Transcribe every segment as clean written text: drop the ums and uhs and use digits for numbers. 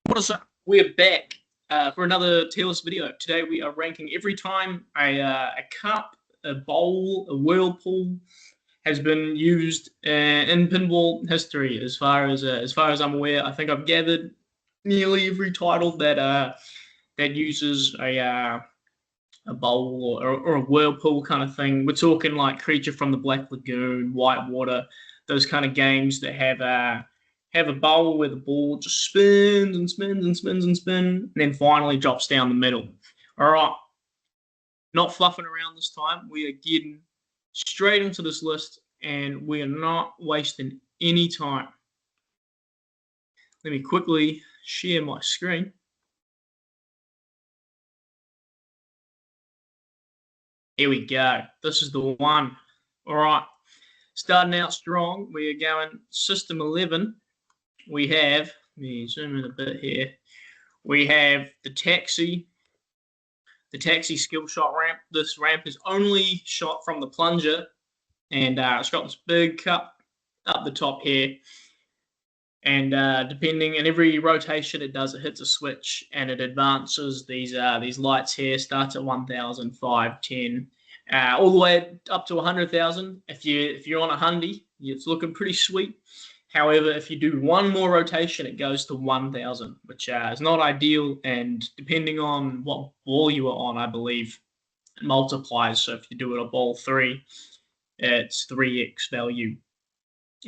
What is up? We're back for another Tailless video. Today we are ranking every time a cup, a bowl, a whirlpool has been used in pinball history. As far as I'm aware, I think I've gathered nearly every title that uses a bowl or a whirlpool kind of thing. We're talking like Creature from the Black Lagoon, Whitewater, those kind of games that have a bowl where the ball just spins and spins and spins and spins, and then finally drops down the middle. All right, not fluffing around this time. We are getting straight into this list, and we are not wasting any time. Let me quickly share my screen. Here we go. This is the one. All right. Starting out strong, we are going System 11. We have, let me zoom in a bit here. We have the taxi skill shot ramp. This ramp is only shot from the plunger, and it's got this big cup up the top here. And depending in every rotation it does, it hits a switch and it advances these lights here. Starts at 1,000, 5, 10, all the way up to 100,000. If you're on a hundy, it's looking pretty sweet. However, if you do one more rotation, it goes to 1,000, which is not ideal. And depending on what ball you are on, I believe it multiplies. So if you do it a ball 3, it's 3x value.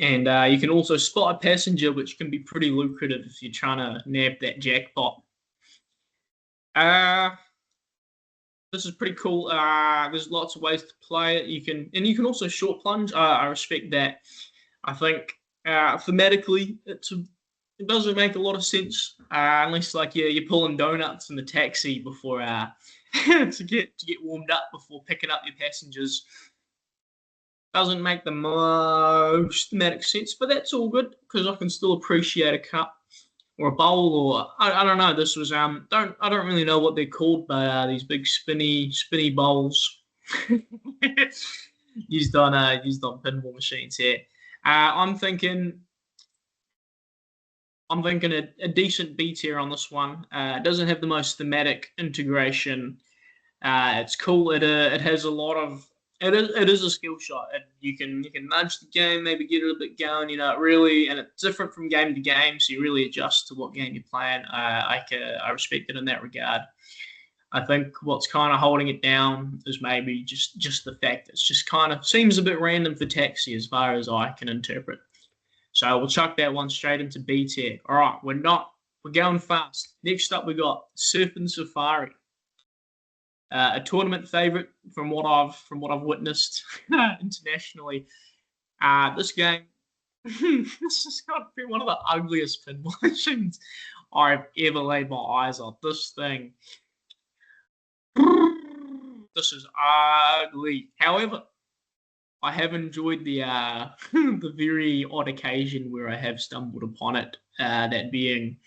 And you can also spot a passenger, which can be pretty lucrative if you're trying to nab that jackpot. This is pretty cool. There's lots of ways to play it. You can also short plunge. I respect that. I think thematically it doesn't make a lot of sense unless like you're pulling donuts in the taxi before to get warmed up before picking up your passengers. Doesn't make the most thematic sense, but that's all good because I can still appreciate a cup or a bowl, or I don't know. This was I don't really know what they're called, but these big spinny bowls used on pinball machines here. I'm thinking a decent B tier on this one. It doesn't have the most thematic integration. It's cool. It has a lot of. It is a skill shot. You can nudge the game, maybe get it a bit going. And it's different from game to game, so you really adjust to what game you're playing. I respect it in that regard. I think what's kind of holding it down is maybe just the fact that it's just kind of seems a bit random for taxi as far as I can interpret. So we'll chuck that one straight into B tier. All right, we're going fast. Next up, we got Surfing Safari. A tournament favorite from what I've witnessed internationally. This game, this has got to be one of the ugliest pinball machines I've ever laid my eyes on. This thing, this is ugly. However, I have enjoyed the the very odd occasion where I have stumbled upon it. That being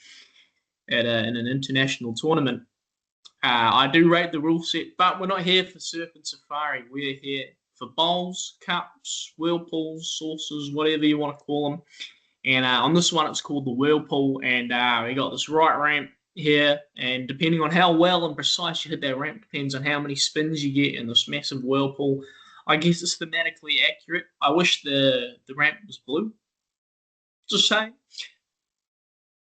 in an international tournament. I do rate the rule set, but we're not here for Surf and Safari. We're here for bowls, cups, whirlpools, saucers, whatever you want to call them. And on this one, it's called the whirlpool, and we got this right ramp here. And depending on how well and precise you hit that ramp, depends on how many spins you get in this massive whirlpool. I guess it's thematically accurate. I wish the ramp was blue. Just saying.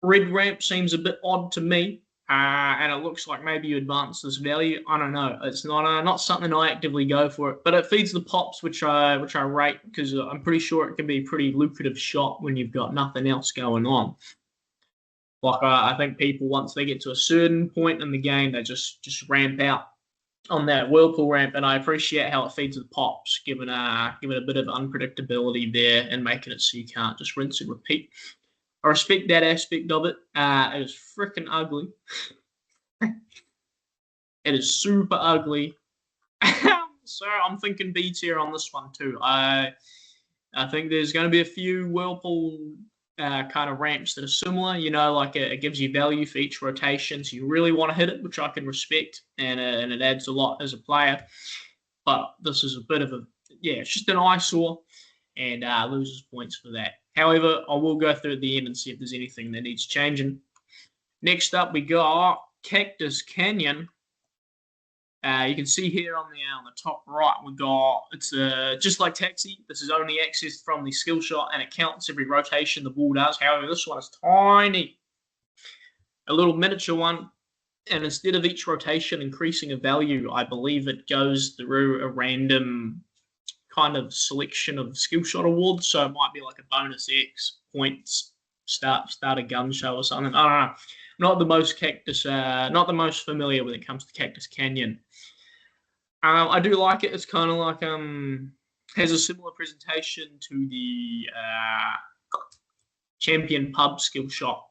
Red ramp seems a bit odd to me. And it looks like maybe you advance this value. I don't know. It's not something I actively go for it, but it feeds the pops, which I rate because I'm pretty sure it can be a pretty lucrative shot when you've got nothing else going on. Like I think people once they get to a certain point in the game, they just ramp out on that whirlpool ramp, and I appreciate how it feeds the pops, giving a bit of unpredictability there and making it so you can't just rinse and repeat. I respect that aspect of it. It is freaking ugly. It is super ugly. So I'm thinking B tier on this one too. I think there's going to be a few whirlpool kind of ramps that are similar. Like it gives you value for each rotation, so you really want to hit it, which I can respect, and it adds a lot as a player. But this is a bit of it's just an eyesore, and loses points for that. However, I will go through at the end and see if there's anything that needs changing. Next up, we got Cactus Canyon. You can see here on the top right, we got, it's just like Taxi. This is only accessed from the skill shot, and it counts every rotation the ball does. However, this one is tiny, a little miniature one, and instead of each rotation increasing a value, I believe it goes through a random kind of selection of skill shot awards. So it might be like a bonus X points, start a gun show or something. I don't know. Not the most familiar when it comes to Cactus Canyon. I do like it. It's kind of like has a similar presentation to the Champion Pub skill shot,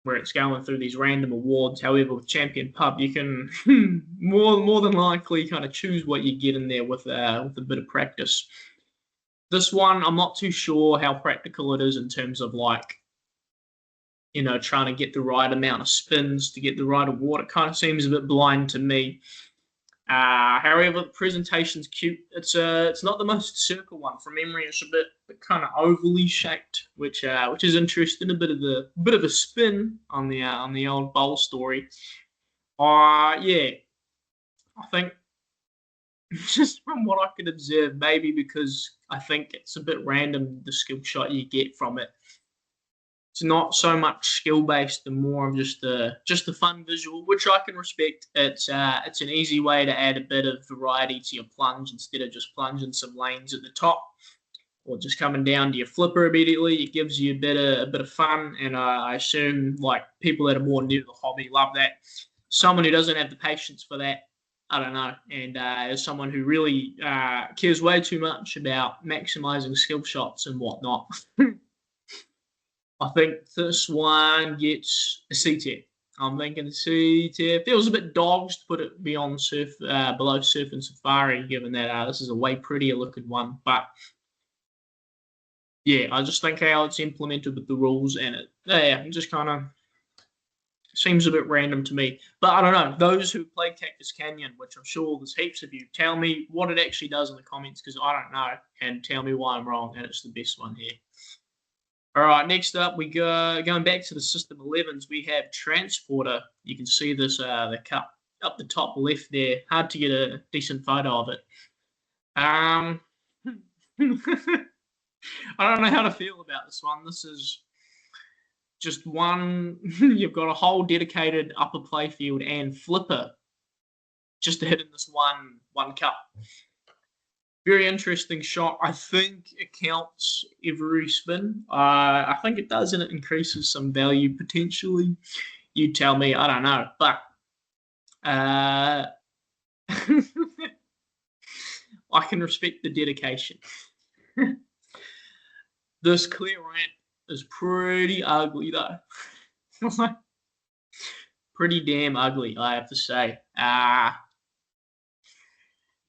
where it's going through these random awards. However, with Champion Pub, you can more than likely kind of choose what you get in there with a bit of practice. This one, I'm not too sure how practical it is in terms of like, trying to get the right amount of spins to get the right award. It kind of seems a bit blind to me. However, the presentation's cute. It's not the most circle one. From memory, it's a bit kind of ovally shaped, which is interesting. A bit of a spin on the old bowl story. Yeah, I think just from what I could observe, maybe because I think it's a bit random the skill shot you get from it. It's not so much skill based and more of just a fun visual, which I can respect. It's an easy way to add a bit of variety to your plunge instead of just plunging some lanes at the top or just coming down to your flipper immediately. It gives you a bit of fun, and I assume like people that are more new to the hobby love that. Someone who doesn't have the patience for that, I don't know, and as someone who really cares way too much about maximizing skill shots and whatnot. I think this one gets a C tier. I'm thinking C tier. Feels a bit dogs to put it below Surf and Safari, given that this is a way prettier looking one. But yeah, I just think how it's implemented with the rules, and it just kind of seems a bit random to me. But I don't know. Those who played Cactus Canyon, which I'm sure there's heaps of you, tell me what it actually does in the comments, because I don't know, and tell me why I'm wrong, and it's the best one here. All right, next up, we go going back to the System 11s. We have Transporter. You can see this the cup up the top left there. Hard to get a decent photo of it. I don't know how to feel about this one. This is just one. You've got a whole dedicated upper playfield and flipper just to hit in this one cup. Very interesting shot. I think it counts every spin. I think it does, and it increases some value potentially. You tell me. I don't know, but I can respect the dedication. This clear ramp is pretty ugly, though. Pretty damn ugly, I have to say. Yeah,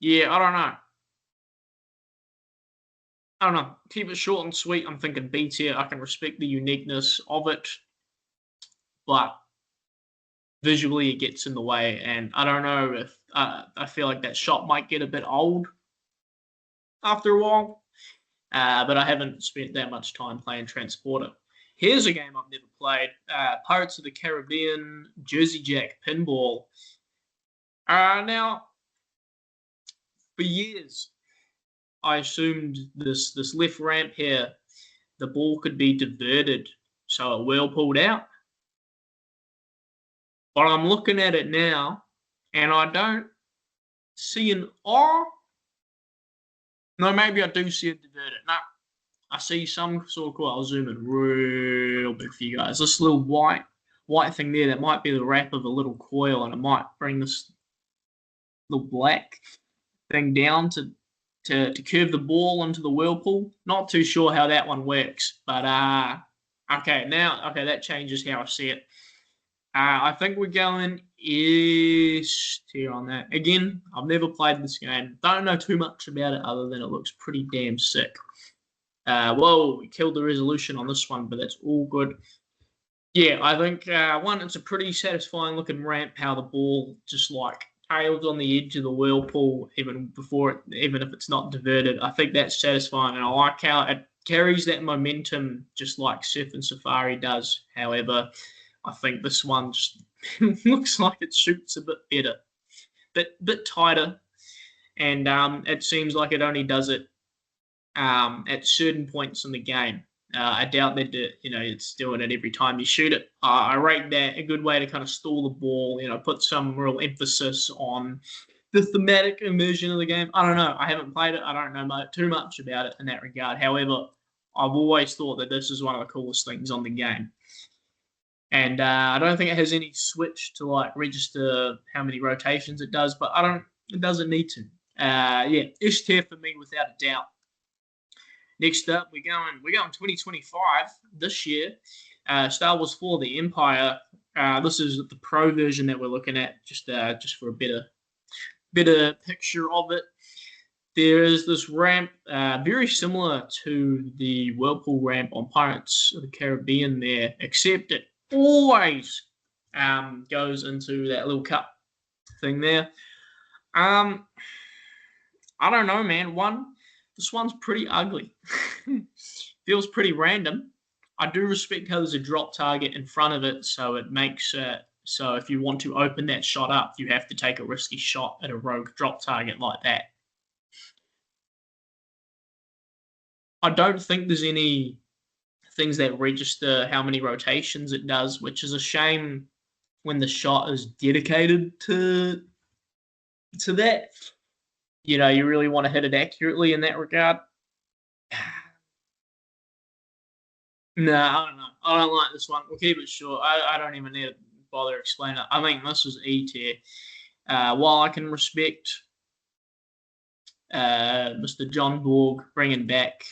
I don't know. Keep it short and sweet. I'm thinking B tier. I can respect the uniqueness of it, but visually it gets in the way, and I don't know if I feel like that shot might get a bit old after a while, but I haven't spent that much time playing Transporter. Here's a game I've never played, Pirates of the Caribbean Jersey Jack Pinball. Now, for years, I assumed this left ramp here, the ball could be diverted so it whirlpooled out. But I'm looking at it now, and I don't see an no, maybe I do see it diverted. No, I see some sort of cool. I'll zoom in real big for you guys. This little white thing there, that might be the wrap of a little coil, and it might bring this little black thing down to curve the ball into the whirlpool. Not too sure how that one works, but okay, that changes how I see it. I think we're going S tier on that. Again, I've never played this game. Don't know too much about it other than it looks pretty damn sick. Whoa, we killed the resolution on this one, but that's all good. Yeah, I think one, it's a pretty satisfying looking ramp, how the ball just like tails on the edge of the whirlpool even if it's not diverted. I think that's satisfying, and I like how it carries that momentum just like Surf and Safari does. However, I think this one just looks like it shoots a bit better, bit tighter, and it seems like it only does it at certain points in the game. I doubt that it's doing it every time you shoot it. I rate that a good way to kind of stall the ball. Put some real emphasis on the thematic immersion of the game. I don't know. I haven't played it. I don't know too much about it in that regard. However, I've always thought that this is one of the coolest things on the game. And I don't think it has any switch to like register how many rotations it does, but it doesn't need to. Yeah, Ishtar for me without a doubt. Next up, we're going 2025 this year. Star Wars 4: The Empire. This is the pro version that we're looking at, just for a better picture of it. There is this ramp, very similar to the whirlpool ramp on Pirates of the Caribbean there, except it always goes into that little cup thing there. I don't know, man. This one's pretty ugly. Feels pretty random. I do respect how there's a drop target in front of it, so it makes so if you want to open that shot up, you have to take a risky shot at a rogue drop target like that. I don't think there's any things that register how many rotations it does, which is a shame when the shot is dedicated to that. You really want to hit it accurately in that regard. No, I don't know. I don't like this one. We'll keep it short. I don't even need to bother explaining it. I think this is E tier. While I can respect Mr. John Borg bringing back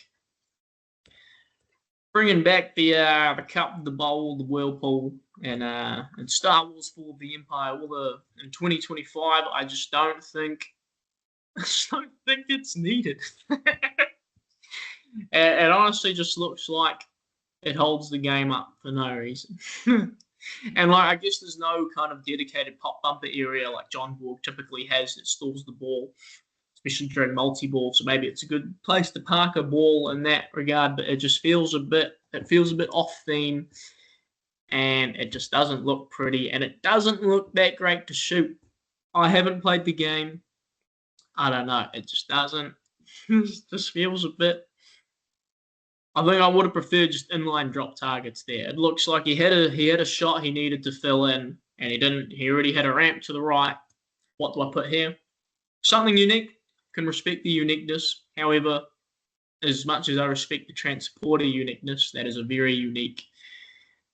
the cup, the bowl, the whirlpool, and Star Wars 4: The Empire. In 2025, I just don't think it's needed. It honestly just looks like it holds the game up for no reason. And I guess there's no kind of dedicated pop bumper area like John Borg typically has that stalls the ball, especially during multi-ball. So maybe it's a good place to park a ball in that regard, but it just feels a bit off theme, and it just doesn't look pretty, and it doesn't look that great to shoot. I haven't played the game. I don't know. It just doesn't. It just feels a bit. I think I would have preferred just inline drop targets there. It looks like he had a shot he needed to fill in, and he didn't. He already had a ramp to the right. What do I put here? Something unique. Can respect the uniqueness. However, as much as I respect the transporter uniqueness, that is a very unique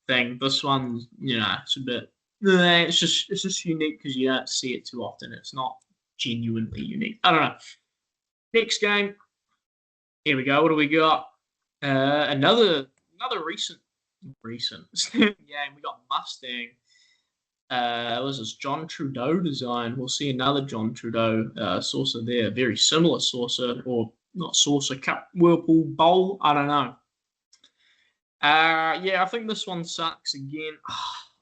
thing. This one, it's a bit. It's just unique because you don't see it too often. It's not genuinely unique. I don't know. Next game. Here we go. What do we got? Another recent game. We got Mustang. Was this John Trudeau design? We'll see another John Trudeau saucer there. Very similar saucer, or not saucer, cup, whirlpool, bowl. I don't know. I think this one sucks again.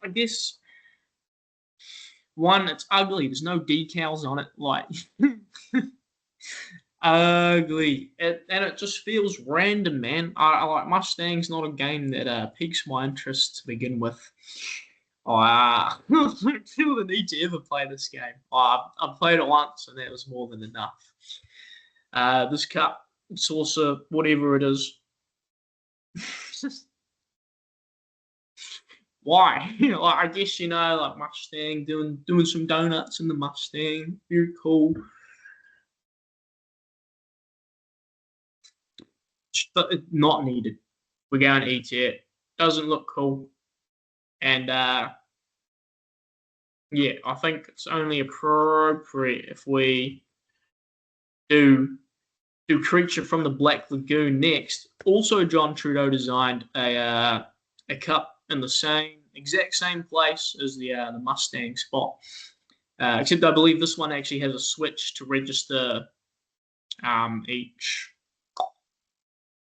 I guess one, it's ugly. There's no decals on it. Like ugly, and it just feels random, man. I like Mustang's not a game that piques my interest to begin with. I don't feel the need to ever play this game. I've played it once, and that was more than enough. This cup, saucer, whatever it is, why? I guess like Mustang doing some donuts in the Mustang, very cool. But not needed. We're going to eat it. Doesn't look cool. And I think it's only appropriate if we do Creature from the Black Lagoon next. Also, John Trudeau designed a cup in the exact same place as the Mustang spot. Except I believe this one actually has a switch to register each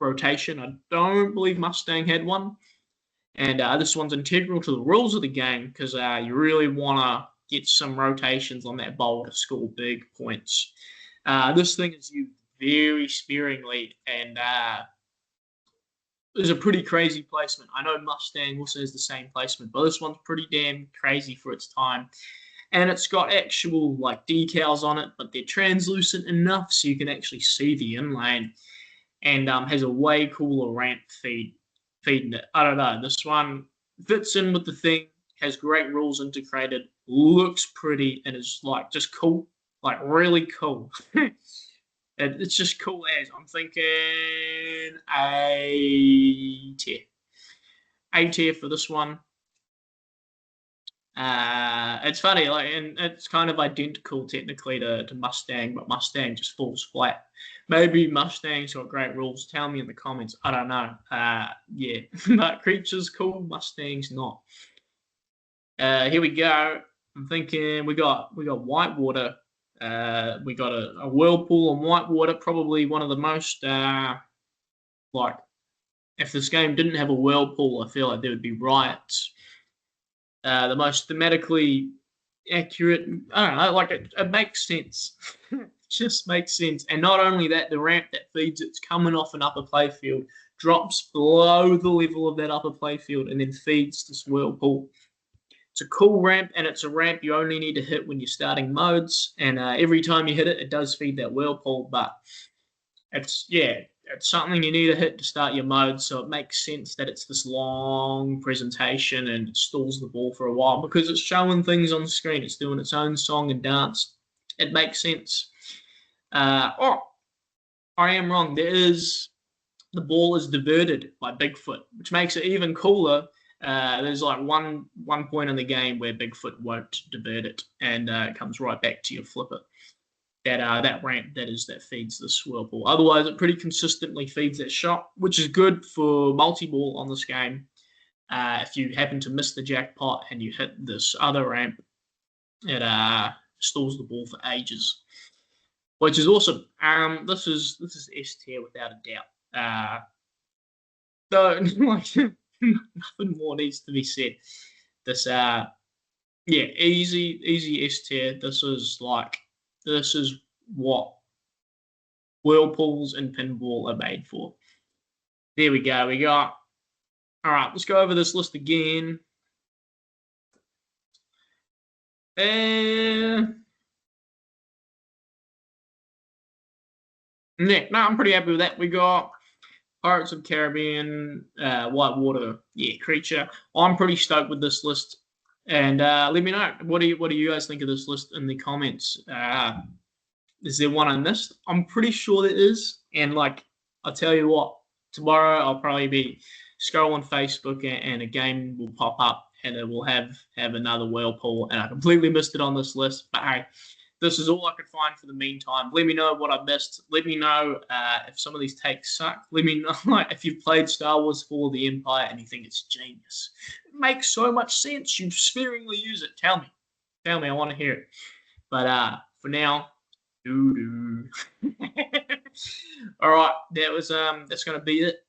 rotation. I don't believe Mustang had one. And this one's integral to the rules of the game because you really want to get some rotations on that bowl to score big points. This thing is used very sparingly, and is a pretty crazy placement. I know Mustang also has the same placement, but this one's pretty damn crazy for its time. And it's got actual like decals on it, but they're translucent enough so you can actually see the inlane, and has a way cooler ramp feeding it. I don't know. This one fits in with the thing, has great rules integrated, looks pretty, and is like just cool, like really cool. It's just cool as. I'm thinking A tier. A tier for this one. It's funny, like, and it's kind of identical technically to Mustang, but Mustang just falls flat. Maybe Mustang's got great rules. Tell me in the comments. I don't know. Yeah, but Creature's cool. Mustang's not. Here we go. I'm thinking we got Whitewater. We got a whirlpool on Whitewater. Probably one of the most like, if this game didn't have a whirlpool, I feel like there would be riots. The most thematically accurate. I don't know. Like it makes sense. It just makes sense. And not only that, the ramp that feeds it's coming off an upper playfield, drops below the level of that upper playfield, and then feeds this whirlpool. It's a cool ramp, and it's a ramp you only need to hit when you're starting modes. And every time you hit it, it does feed that whirlpool. But it's something you need to hit to start your mode. So it makes sense that it's this long presentation and it stalls the ball for a while because it's showing things on the screen. It's doing its own song and dance. It makes sense. I am wrong. The ball is diverted by Bigfoot, which makes it even cooler. There's like one point in the game where Bigfoot won't divert it, and it comes right back to your flipper. That ramp that feeds this whirlpool. Otherwise, it pretty consistently feeds that shot, which is good for multi-ball on this game. If you happen to miss the jackpot and you hit this other ramp, it stalls the ball for ages, which is awesome. This is S tier without a doubt. So like nothing more needs to be said. This easy S tier. This is what whirlpools and pinball are made for. There we go. We got. All right, let's go over this list again. Yeah, no, I'm pretty happy with that. We got Pirates of the Caribbean, Whitewater, Creature. I'm pretty stoked with this list. And let me know, what do you guys think of this list in the comments? Is there one I missed? I'm pretty sure there is. And like, I'll tell you what, tomorrow I'll probably be scrolling Facebook and a game will pop up and it will have another whirlpool, and I completely missed it on this list. But hey, this is all I could find for the meantime. Let me know what I missed. Let me know if some of these takes suck. Let me know if you've played Star Wars Fall of the Empire and you think it's genius. It makes so much sense. You sparingly use it. Tell me. I want to hear it. But for now, doo-doo. All right, that's gonna be it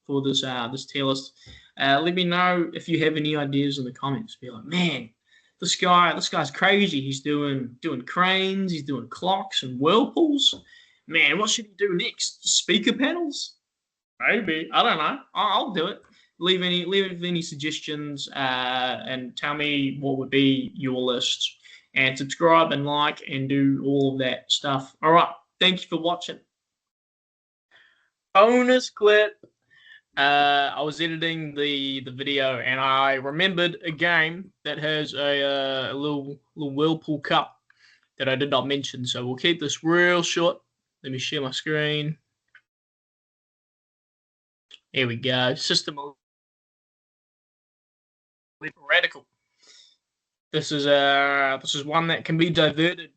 for this tier list. Let me know if you have any ideas in the comments. Be like, man, this guy's crazy. He's doing cranes, he's doing clocks and whirlpools. Man, what should he do next? Speaker panels? Maybe. I don't know. I'll do it. Leave any suggestions and tell me what would be your list. And subscribe and like and do all of that stuff. All right. Thank you for watching. Bonus clip. I was editing the video and I remembered a game that has a little whirlpool cup that I did not mention. So we'll keep this real short. Let me share my screen. Here we go. System radical. This is one that can be diverted.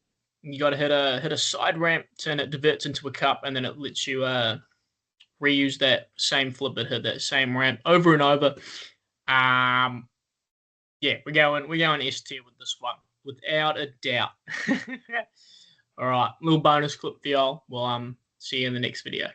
You got to hit a side ramp and it diverts into a cup, and then it lets you reuse that same flip and hit that same ramp over and over. Yeah, we're going S tier with this one without a doubt. All right, little bonus clip for y'all. We'll see you in the next video.